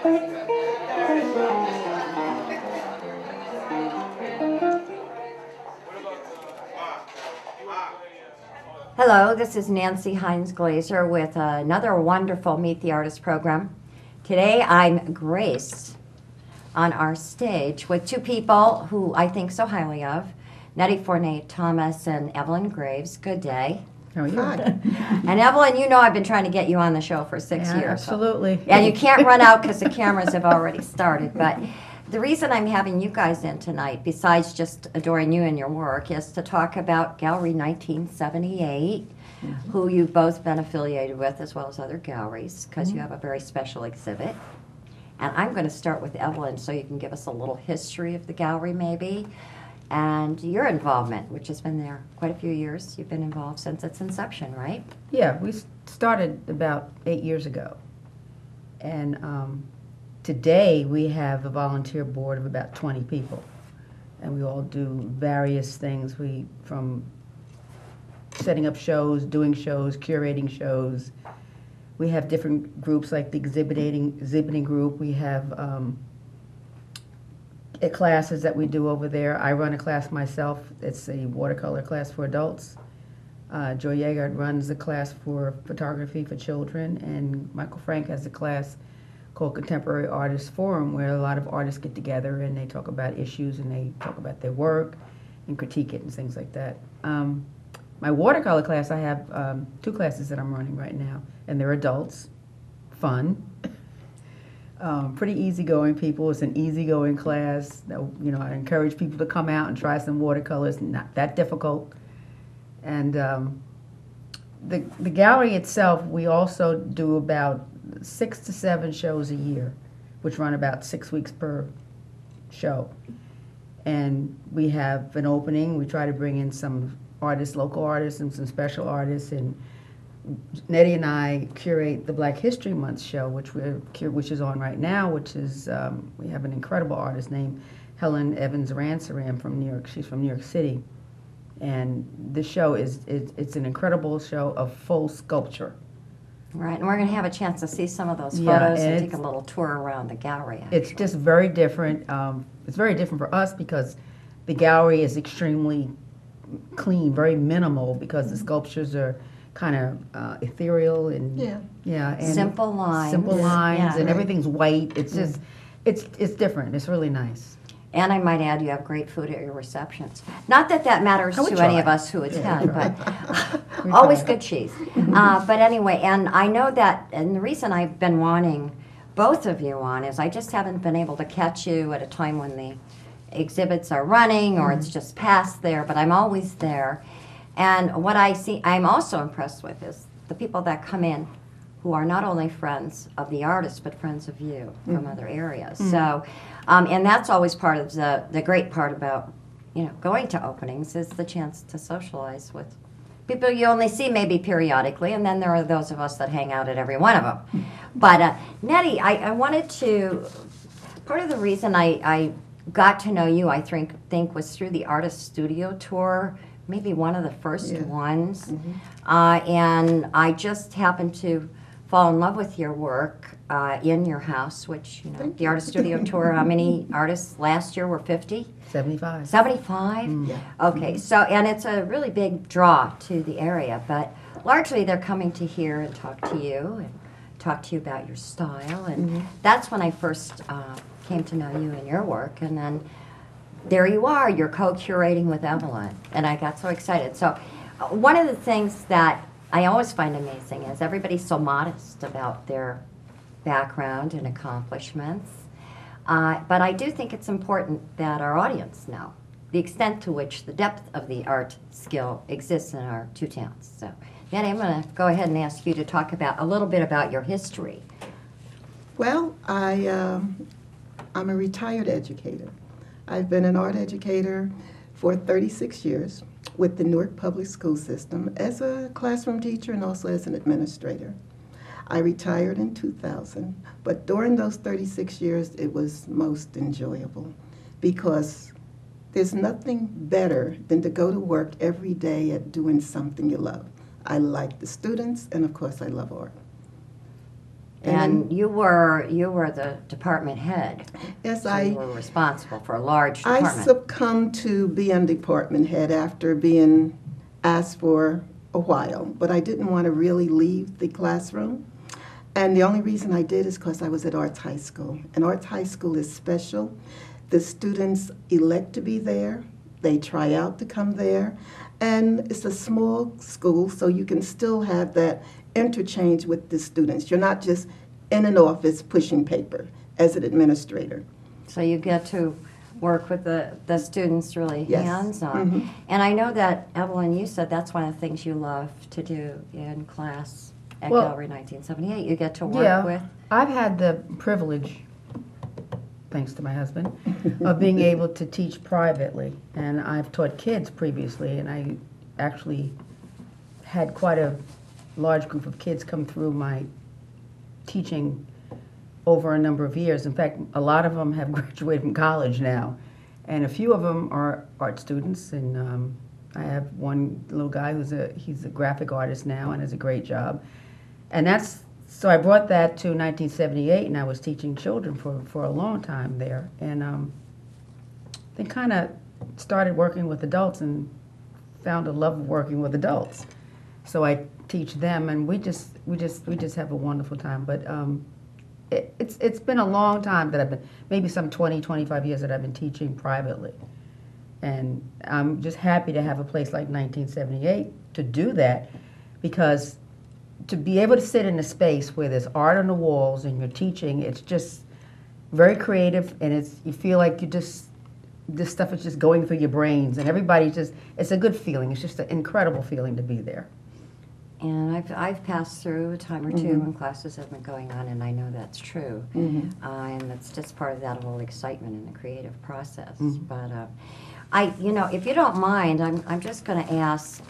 Hello, this is Nancy Heins-Glaser with another wonderful Meet the Artist program. Today I'm graced on our stage with two people who I think so highly of, Nettie Forne Thomas and Evelyn Graves. Good day. How are you? And Evelyn, you know I've been trying to get you on the show for 6 years. Absolutely. So. And you can't run out because the cameras have already started. But the reason I'm having you guys in tonight, besides just adoring you and your work, is to talk about Gallery 1978, who you've both been affiliated with, as well as other galleries, because you have a very special exhibit. And I'm going to start with Evelyn, so you can give us a little history of the gallery, maybe, and your involvement, which has been there quite a few years. You've been involved since its inception, right? Yeah, we started about 8 years ago. And today we have a volunteer board of about 20 people. And we all do various things, from setting up shows, doing shows, curating shows. We have different groups like the exhibiting group. We have classes that we do over there. I run a class myself. It's a watercolor class for adults. Joy Yeager runs a class for photography for children, and Michael Frank has a class called Contemporary Artists Forum, where a lot of artists get together and they talk about issues and they talk about their work and critique it and things like that. My watercolor class, I have 2 classes that I'm running right now, and they're adults, fun, pretty easygoing people. It's an easygoing class. You know, I encourage people to come out and try some watercolors. Not that difficult. And the gallery itself, we also do about 6 to 7 shows a year, which run about 6 weeks per show. And we have an opening. We try to bring in some artists, local artists, and some special artists. And Nettie and I curate the Black History Month show, which is on right now. Which is we have an incredible artist named Helen Evans Ransaram from New York. She's from New York City, and the show it's an incredible show of full sculpture. Right, and we're going to have a chance to see some of those photos and take a little tour around the gallery. Actually. It's just very different. It's very different for us because the gallery is extremely clean, very minimal, because the sculptures are kind of ethereal and and simple lines, and everything's white. It's just it's different. It's really nice. And I might add, you have great food at your receptions. Not that that matters to any of us who attend, but always good cheese. But anyway, and I know that, and the reason I've been wanting both of you on is I just haven't been able to catch you at a time when the exhibits are running or it's just past there, but I'm always there. And what I see, I'm also impressed with is the people that come in who are not only friends of the artist, but friends of you from other areas. So, and that's always part of the great part about, you know, going to openings is the chance to socialize with people you only see maybe periodically, and then there are those of us that hang out at every one of them. But Nettie, I wanted to, part of the reason I got to know you, I think was through the Artist Studio Tour, maybe one of the first ones. And I just happened to fall in love with your work in your house, which, you know, the Artist Studio Tour, how many artists last year were 50? 75. 75? Yeah. Okay, so, and it's a really big draw to the area, but largely they're coming to hear and talk to you and talk to you about your style, and that's when I first came to know you and your work, and then there you are, you're co-curating with Evelyn, and I got so excited. So one of the things that I always find amazing is everybody's so modest about their background and accomplishments, but I do think it's important that our audience know the extent to which the depth of the art skill exists in our 2 towns. So, Nettie, I'm going to go ahead and ask you to talk about a little bit about your history. Well, I'm a retired educator. I've been an art educator for 36 years with the Newark Public School System as a classroom teacher and also as an administrator. I retired in 2000, but during those 36 years, it was most enjoyable because there's nothing better than to go to work every day at doing something you love. I like the students, and of course, I love art. And you were the department head. Yes, So you were responsible for a large department. I succumbed to being department head after being asked for a while, but I didn't want to really leave the classroom. And the only reason I did is because I was at Arts High School. And Arts High School is special. The students elect to be there. They try out to come there. And it's a small school, so you can still have that interchange with the students. You're not just in an office pushing paper as an administrator. So you get to work with the students really Yes. hands-on. Mhm. And I know that, Evelyn, you said that's one of the things you love to do in class at Well, Gallery 1978. You get to work with. I've had the privilege, thanks to my husband, of being able to teach privately. And I've taught kids previously, and I actually had quite a large group of kids come through my teaching over a number of years. In fact, a lot of them have graduated from college now, and a few of them are art students. And I have one little guy he's a graphic artist now and has a great job. And so I brought that to 1978, and I was teaching children for a long time there, and then kind of started working with adults and found a love of working with adults. So I teach them, and we just have a wonderful time. But it's been a long time that I've been, maybe some 20, 25 years that I've been teaching privately. And I'm just happy to have a place like 1978 to do that, because to be able to sit in a space where there's art on the walls and you're teaching, it's just very creative, and you feel like this stuff is just going through your brains, and it's a good feeling. It's just an incredible feeling to be there. And I've passed through a time or two when classes have been going on, and I know that's true. And that's just part of that whole excitement in the creative process. But if you don't mind, I'm just going to ask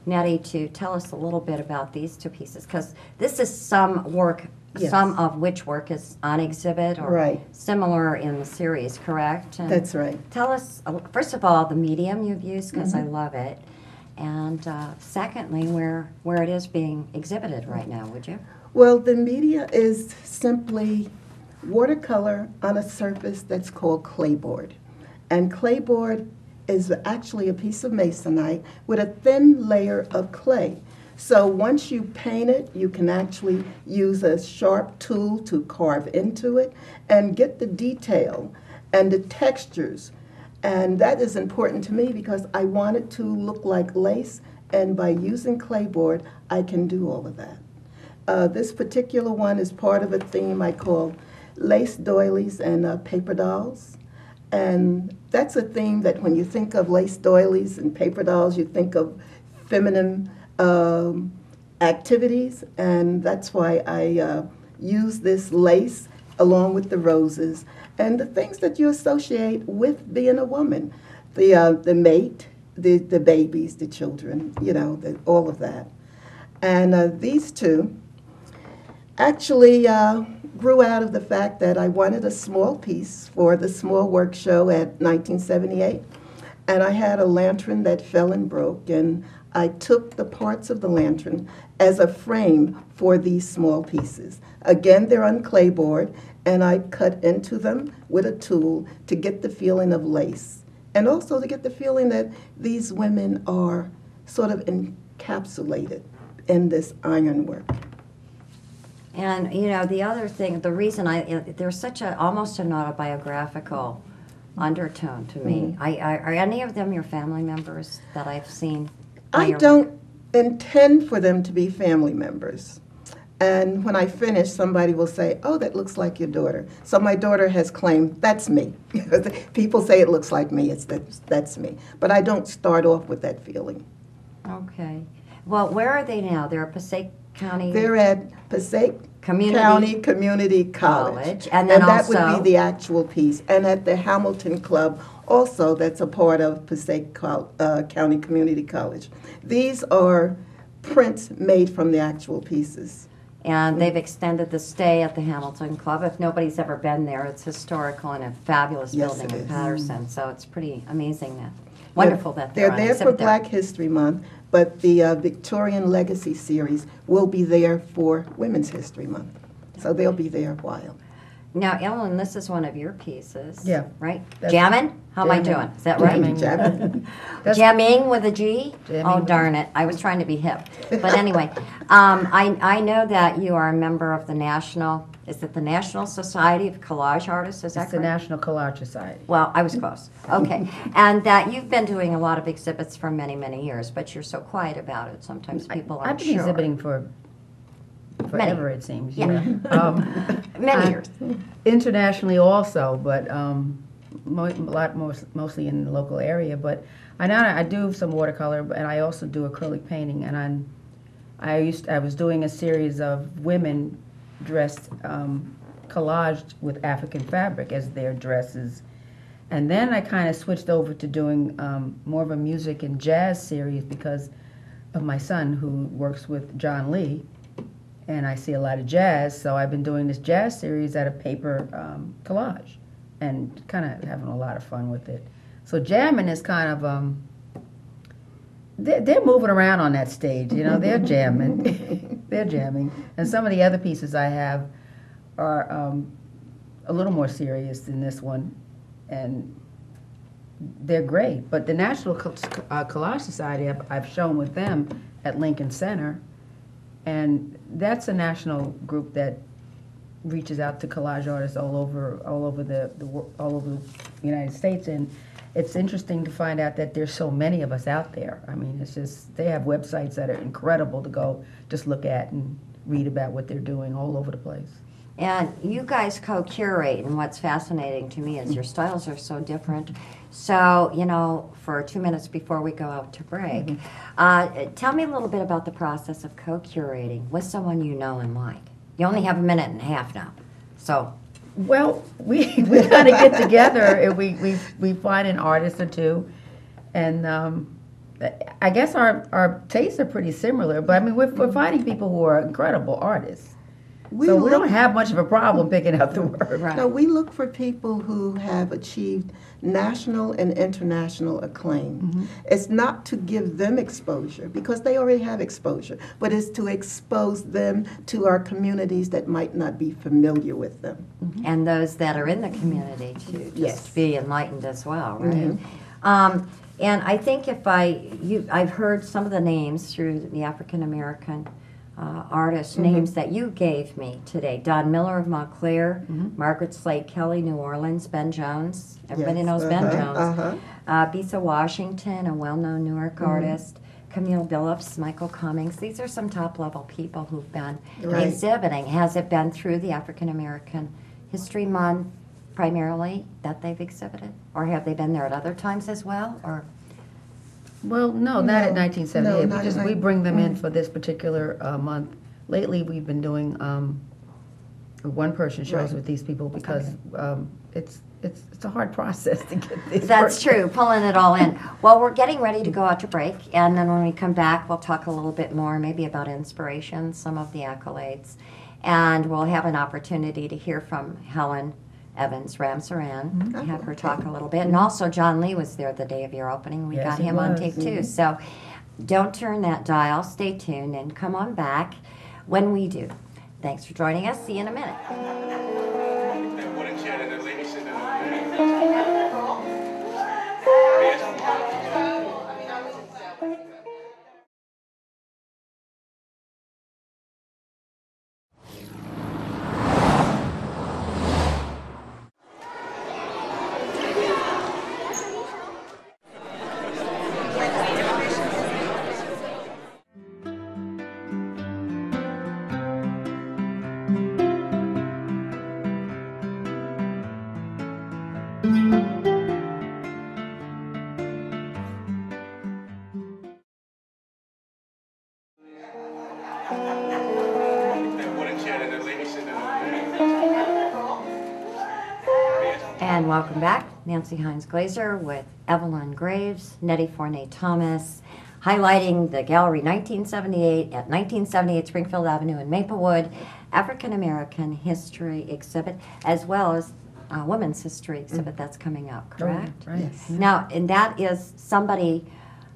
Nettie to tell us a little bit about these two pieces, because this is some work, Yes. some of which work is on exhibit or Right. similar in the series, correct? And That's right. tell us, first of all, the medium you've used, because I love it. And secondly, where it is being exhibited right now, would you? Well, the media is simply watercolor on a surface that's called clayboard. And clayboard is actually a piece of masonite with a thin layer of clay. So once you paint it, you can actually use a sharp tool to carve into it and get the detail and the textures. And that is important to me because I want it to look like lace, and by using clayboard, I can do all of that. This particular one is part of a theme I call lace doilies and paper dolls. And that's a theme that when you think of lace doilies and paper dolls, you think of feminine activities, and that's why I use this lace along with the roses and the things that you associate with being a woman, the mate, the babies, the children, all of that. And these two actually grew out of the fact that I wanted a small piece for the small work show at 1978, and I had a lantern that fell and broke, and I took the parts of the lantern as a frame for these small pieces. Again, they're on clayboard, and I cut into them with a tool to get the feeling of lace, and also to get the feeling that these women are sort of encapsulated in this ironwork. And the other thing, the reason there's such almost an autobiographical undertone to me. Are any of them your family members that I've seen? I don't intend for them to be family members. And when I finish, somebody will say, "Oh, that looks like your daughter." So my daughter has claimed, that's me. People say it looks like me, that's me. But I don't start off with that feeling. Okay. Well, where are they now? They're at Passaic County? They're at Passaic County Community College. And then that also, would be the actual piece. And at the Hamilton Club, also, that's a part of Passaic County Community College. These are prints made from the actual pieces. And they've extended the stay at the Hamilton Club. If nobody's ever been there, it's historical and a fabulous Yes, building it in is. Patterson. So it's pretty amazing that. Wonderful that They're on there for exhibit there. Black History Month, but the Victorian Legacy series will be there for Women's History Month. So they'll be there a while. Now, Evelyn, this is one of your pieces. Yeah. Right? That's- Jammin'? How am I Jamming. doing? Is that right? Jamming. That's- Jamming with a G? Jamming Oh, with darn it. I was trying to be hip. But anyway, I know that you are a member of the is it the National Society of Collage Artists? Is that It's the correct? National Collage Society. Well, I was close. Okay. And that you've been doing a lot of exhibits for many, many years, but you're so quiet about it. Sometimes people aren't I've been sure. exhibiting for forever, it seems. Yeah. Many years. Internationally also, but mostly in the local area. But I do some watercolor, and I also do acrylic painting. And I was doing a series of women dressed collaged with African fabric as their dresses. And then I kind of switched over to doing more of a music and jazz series because of my son who works with John Lee. And I see a lot of jazz, so I've been doing this jazz series at a paper collage and kind of having a lot of fun with it. So jamming is kind of, they're moving around on that stage, you know, they're jamming. They're jamming. And some of the other pieces I have are a little more serious than this one, and they're great. But the National Collage Society, I've shown with them at Lincoln Center. And that's a national group that reaches out to collage artists all over the United States. And it's interesting to find out that there's so many of us out there. I mean, it's just, they have websites that are incredible to go just look at and read about what they're doing all over the place. And you guys co-curate, and what's fascinating to me is your styles are so different. So, you know, for 2 minutes before we go out to break, tell me a little bit about the process of co-curating with someone you know and like. You only have a minute and a half now, so. Well, we kind of get together and we find an artist or two, and I guess our tastes are pretty similar. But I mean, we're finding people who are incredible artists. So we don't have much of a problem picking up the word. Right. No, we look for people who have achieved national and international acclaim. It's not to give them exposure, because they already have exposure, but it's to expose them to our communities that might not be familiar with them. And those that are in the community to just Yes. be enlightened as well, right? And I think I've heard some of the names through the African American artists' names that you gave me today. Don Miller of Montclair, Margaret Slade Kelly, New Orleans, Ben Jones. Everybody Yes, knows Ben Jones. Bisa Washington, a well-known Newark artist. Camille Billups, Michael Cummings. These are some top-level people who've been Right. exhibiting. Has it been through the African American History Month primarily that they've exhibited? Or have they been there at other times as well? Or Well, no, not at No, 1978. no, not we at bring them in for this particular month. Lately, we've been doing one-person shows Right. with these people because it's a hard process to get this. That's true, pulling it all in. Well, we're getting ready to go out to break, and then when we come back, we'll talk a little bit more, maybe about inspiration, some of the accolades, and we'll have an opportunity to hear from Helen Evans Ramsaran, have her talk a little bit, and also John Lee was there the day of your opening. We Yes, got he him on was. tape too. So don't turn that dial. Stay tuned and come on back when we do. Thanks for joining us. See you in a minute. And welcome back. Nancy Heins-Glaser with Evelyn Graves, Nettie Forne Thomas, highlighting the gallery 1978 at 1978 Springfield Avenue in Maplewood, African American History exhibit, as well as a Women's History exhibit that's coming up, correct? Right. Yes. Now, and that is somebody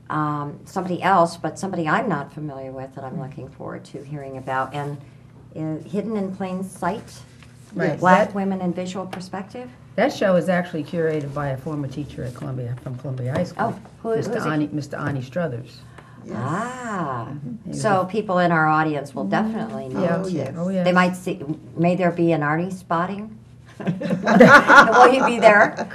else, but somebody I'm not familiar with that I'm looking forward to hearing about. And Hidden in Plain Sight, Right. Black Women in Visual Perspective. That show is actually curated by a former teacher at Columbia, from Columbia High School. Oh, who is it? Mr. Ani Struthers. Yes. Ah, He was so people in our audience will definitely know. Yeah. Oh, yes. Oh, yeah. They might see, may there be an Arnie spotting? Will you be there?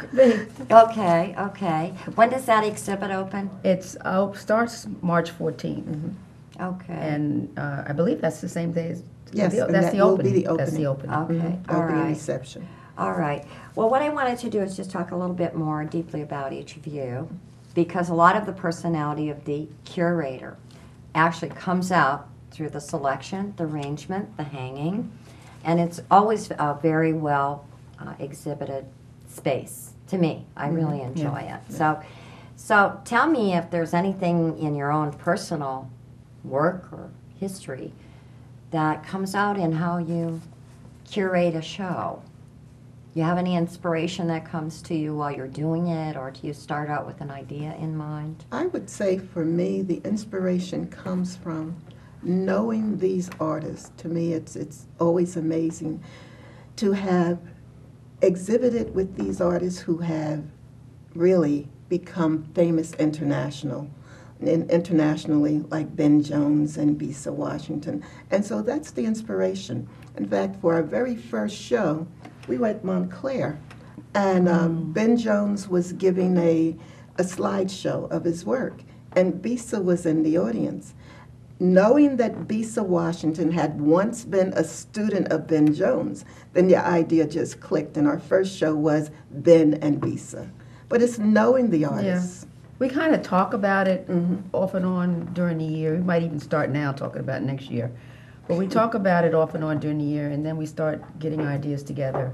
Okay, okay. When does that exhibit open? It's starts March 14th, Okay, and I believe that's the same day as Yes, and that's that the will opening. be the That's the opening. opening. okay, all Opening right, reception. all right. Well, what I wanted to do is just talk a little bit more deeply about each of you, because a lot of the personality of the curator actually comes out through the selection, the arrangement, the hanging, and it's always a very well exhibited space to me. I really enjoy it. So tell me if there's anything in your own personal work or history that comes out in how you curate a show. You have any inspiration that comes to you while you're doing it, or do you start out with an idea in mind? I would say for me, the inspiration comes from knowing these artists. To me, it's always amazing to have exhibited with these artists who have really become famous internationally, like Ben Jones and Bisa Washington. And so that's the inspiration. In fact, for our very first show, we were at Montclair, and Ben Jones was giving a slideshow of his work, and Bisa was in the audience. Knowing that Bisa Washington had once been a student of Ben Jones, then the idea just clicked, and our first show was Ben and Bisa. But it's knowing the artists. We kind of talk about it off and on during the year. We might even start now talking about it next year. But we talk about it off and on during the year, and then we start getting ideas together.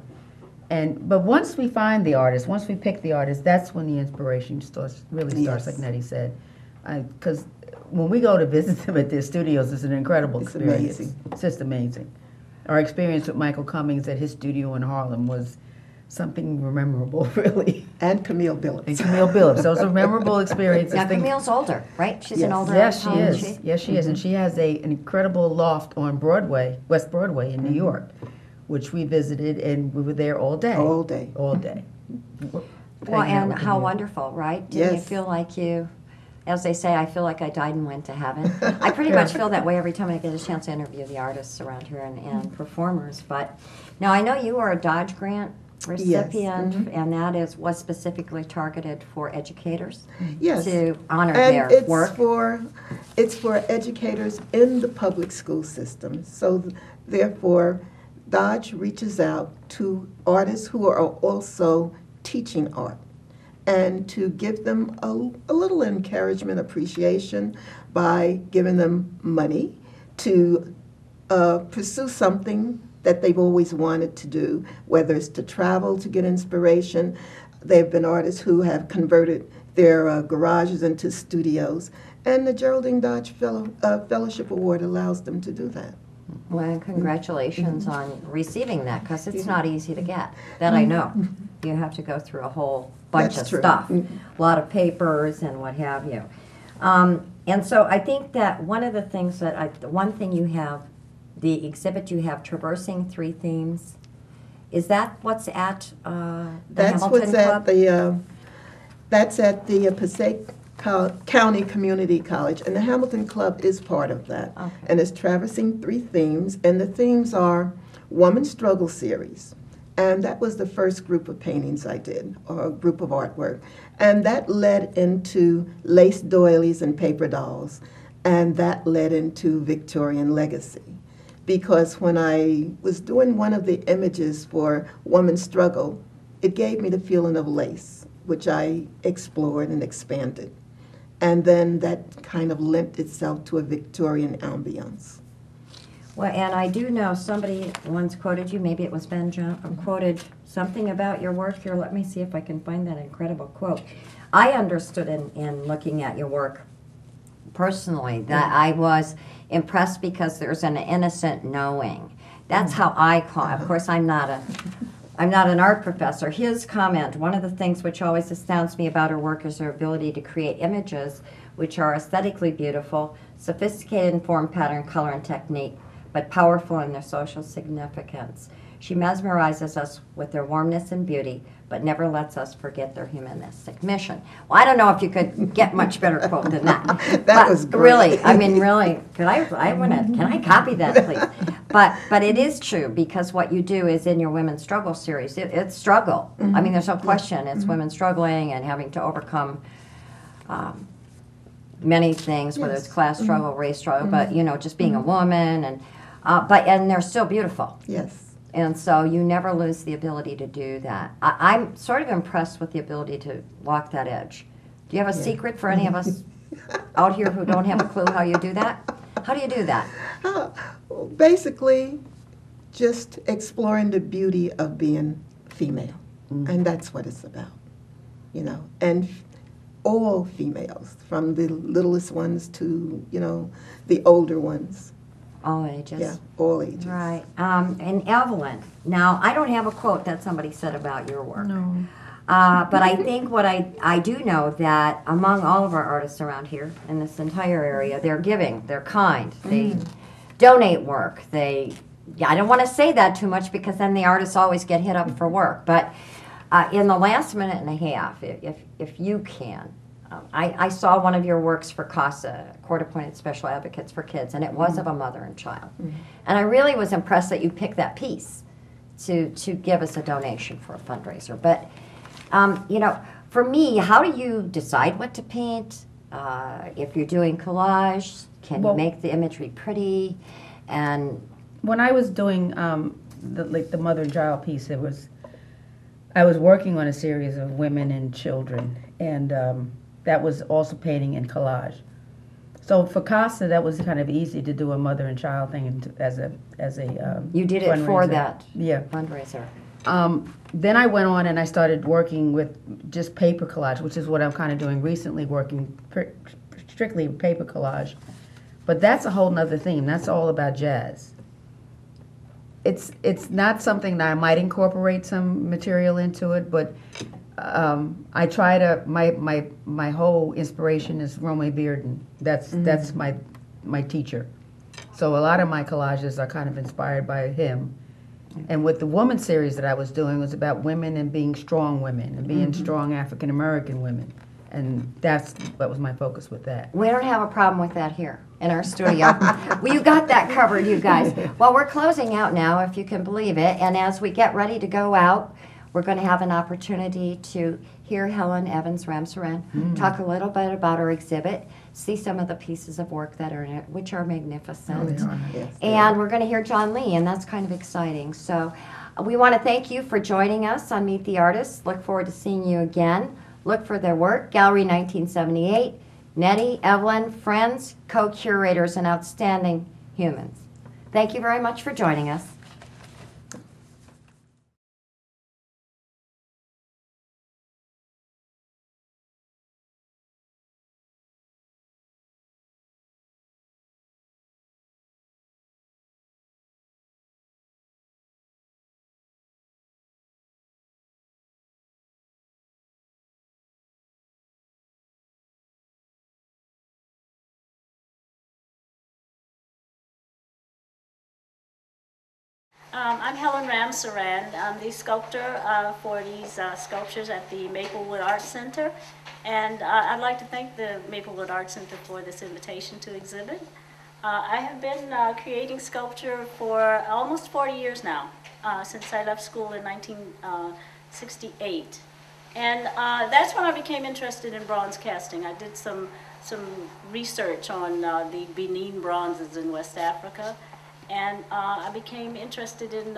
But once we find the artist, once we pick the artist, that's when the inspiration really starts, Yes. like Nettie said. Because when we go to visit them at their studios, it's an incredible experience. Amazing. It's just amazing. Our experience with Michael Cummings at his studio in Harlem was something memorable, really. And Camille Billups. And Camille Billups. Those are memorable experiences. Now, Camille's older, right? She's an Yes. older Yes, she artist, is. isn't Yes, she is. And she has an incredible loft on Broadway, West Broadway in New York, which we visited, and we were there all day. All day. All day. Well, Hanging out and with how Camille. wonderful, right? Didn't you Yes. feel like as they say, I feel like I died and went to heaven. I pretty much feel that way every time I get a chance to interview the artists around here and performers. But now I know you are a Dodge Grant recipient, and that was specifically targeted for educators Yes. to honor And their it's work. it's for educators in the public school system. So therefore, Dodge reaches out to artists who are also teaching art, and to give them a little encouragement, appreciation by giving them money to pursue something that they've always wanted to do, whether it's to travel to get inspiration. There have been artists who have converted their garages into studios, and the Geraldine Dodge Fellowship Award allows them to do that. Well, congratulations on receiving that, because it's not easy to get. That I know. You have to go through a whole bunch That's of true. stuff, a lot of papers and what have you. And so I think that one of the things the one thing you have, the exhibit you have, Traversing Three Themes, is that what's at the That's Hamilton what's Club? That's at the Passaic County Community College, and the Hamilton Club is part of that. Okay. And it's traversing three themes, and the themes are Woman Struggle Series, and that was the first group of paintings I did, or a group of artwork, and that led into lace doilies and paper dolls, and that led into Victorian legacy. Because when I was doing one of the images for Woman Struggle, it gave me the feeling of lace, which I explored and expanded. And then that kind of lent itself to a Victorian ambiance. Well, and I do know somebody once quoted you, maybe it was Ben John, quoted something about your work here. Let me see if I can find that incredible quote. I understood in looking at your work personally that I was impressed because there's an innocent knowing. That's how I call it. Of course, I'm not an art professor. His comment, one of the things which always astounds me about her work is her ability to create images which are aesthetically beautiful, sophisticated in form, pattern, color, and technique, but powerful in their social significance. She mesmerizes us with their warmness and beauty, but never lets us forget their humanistic mission. Well, I don't know if you could get much better quote than that. That was great. Really, I mean, really, can I copy that, please? But it is true, because what you do is in your Women's Struggle series, it's struggle. I mean, there's no question. It's women struggling and having to overcome many things, whether it's class struggle, race struggle, but, you know, just being a woman, and and they're still beautiful. Yes. And so you never lose the ability to do that. I'm sort of impressed with the ability to walk that edge. Do you have a secret for any of us out here who don't have a clue how you do that? How do you do that? Basically, just exploring the beauty of being female. And that's what it's about, you know. And all females, from the littlest ones to, you know, the older ones. All ages. Yeah, all ages. Right. And Evelyn, now I don't have a quote that somebody said about your work. No. But I think what I do know that among all of our artists around here in this entire area, they're giving, they're kind, they donate work. I don't want to say that too much, because then the artists always get hit up for work. But in the last minute and a half, if you can, I saw one of your works for CASA, Court-Appointed Special Advocates for Kids, and it was of a mother and child. And I really was impressed that you picked that piece to give us a donation for a fundraiser. But, you know, for me, how do you decide what to paint? If you're doing collage, can you make the imagery pretty? And when I was doing the mother and child piece, I was working on a series of women and children, and that was also painting and collage. So for CASA, that was kind of easy to do a mother and child thing as a you did it for that fundraiser. Then I went on and I started working with just paper collage, which is what I'm kind of doing recently, working strictly with paper collage. But that's a whole nother theme. That's all about jazz. It's not something that I might incorporate some material into it, but I try to. My whole inspiration is Romeo Bearden. That's my teacher. So a lot of my collages are kind of inspired by him. And with the woman series that I was doing, it was about women and being strong women and being strong African American women. And that was my focus with that. We don't have a problem with that here in our studio. Well, you got that covered, you guys. Well, we're closing out now, if you can believe it. And as we get ready to go out, we're going to have an opportunity to hear Helen Evans Ramsaran talk a little bit about her exhibit, see some of the pieces of work that are in it, which are magnificent. And we're going to hear John Lee, and that's kind of exciting. So we want to thank you for joining us on Meet the Artists. Look forward to seeing you again. Look for their work, Gallery 1978, Nettie, Evelyn, friends, co-curators, and outstanding humans. Thank you very much for joining us. I'm Helen Ramsaran. I'm the sculptor for these sculptures at the Maplewood Art Center. And I'd like to thank the Maplewood Art Center for this invitation to exhibit. I have been creating sculpture for almost 40 years now, since I left school in 1968. And that's when I became interested in bronze casting. I did some research on the Benin bronzes in West Africa. And I became interested in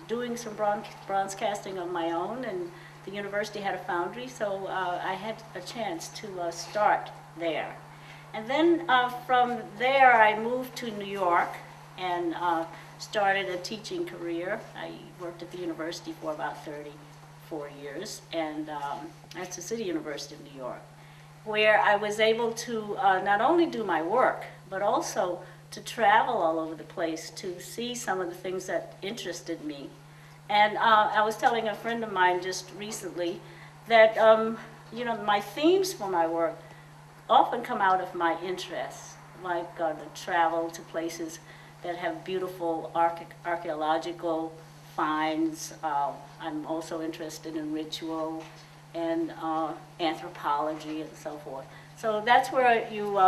doing some bronze casting of my own, and the university had a foundry, so I had a chance to start there. And then from there I moved to New York and started a teaching career. I worked at the university for about 34 years, and that's the City University of New York, where I was able to not only do my work, but also to travel all over the place to see some of the things that interested me. And I was telling a friend of mine just recently that you know, my themes for my work often come out of my interests, like the travel to places that have beautiful archaeological finds. I'm also interested in ritual and anthropology and so forth. So that's where you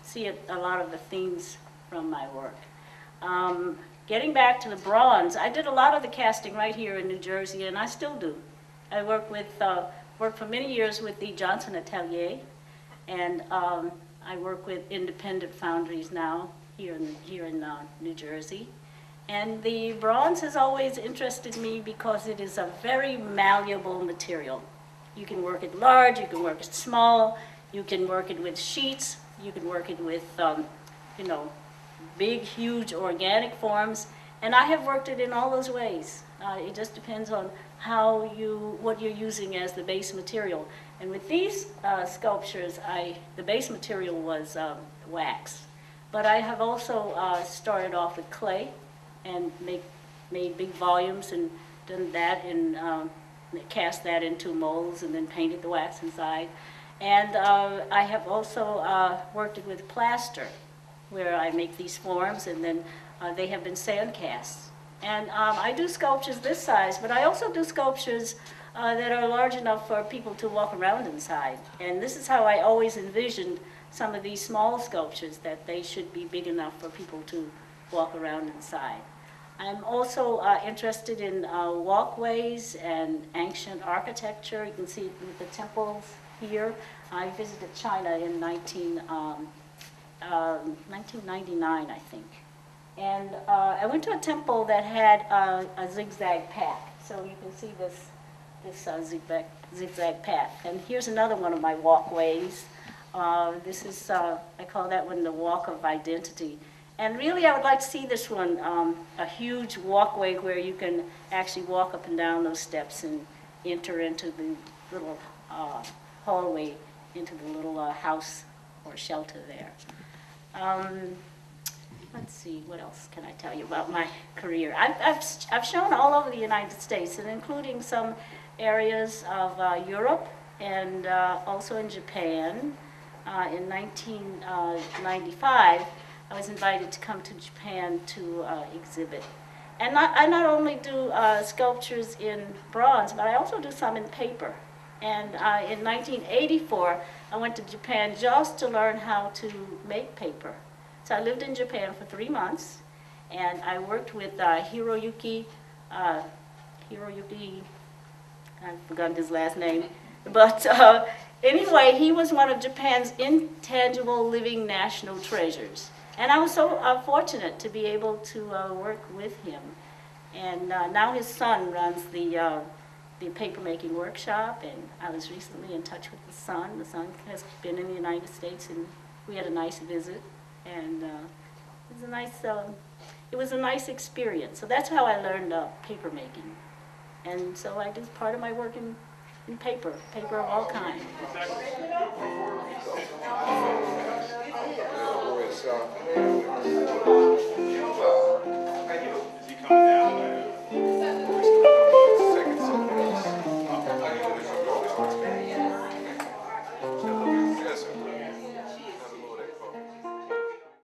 see a lot of the themes from my work. Getting back to the bronze, I did a lot of the casting right here in New Jersey, and I still do. I worked for many years with the Johnson Atelier, and I work with independent foundries now here in New Jersey. And the bronze has always interested me because it is a very malleable material. You can work it large, you can work it small, you can work it with sheets, you can work it with, you know, big, huge organic forms, and I have worked it in all those ways. It just depends on what you're using as the base material. And with these sculptures, the base material was wax. But I have also started off with clay and made big volumes and done that and cast that into molds and then painted the wax inside. And I have also worked with plaster, where I make these forms, and then they have been sand casts. And I do sculptures this size, but I also do sculptures that are large enough for people to walk around inside. And this is how I always envisioned some of these small sculptures, that they should be big enough for people to walk around inside. I'm also interested in walkways and ancient architecture. You can see it with the temples here. I visited China in 1999, I think. And I went to a temple that had a zigzag path. So you can see this zigzag path. And here's another one of my walkways. This is, I call that one the Walk of Identity. And really I would like to see this one, a huge walkway where you can actually walk up and down those steps and enter into the little hallway, into the little house or shelter there. Let's see, what else can I tell you about my career? I've shown all over the United States, and including some areas of Europe and also in Japan. In 1995, I was invited to come to Japan to exhibit. And I not only do sculptures in bronze, but I also do some in paper. And in 1984, I went to Japan just to learn how to make paper. So I lived in Japan for 3 months, and I worked with Hiroyuki, I've forgotten his last name, but anyway, he was one of Japan's intangible living national treasures. And I was so fortunate to be able to work with him. And now his son runs the papermaking workshop, and I was recently in touch with the son. The son has been in the United States, and we had a nice visit. And it was a nice experience. So that's how I learned paper making. And so I do part of my work in paper of all kinds.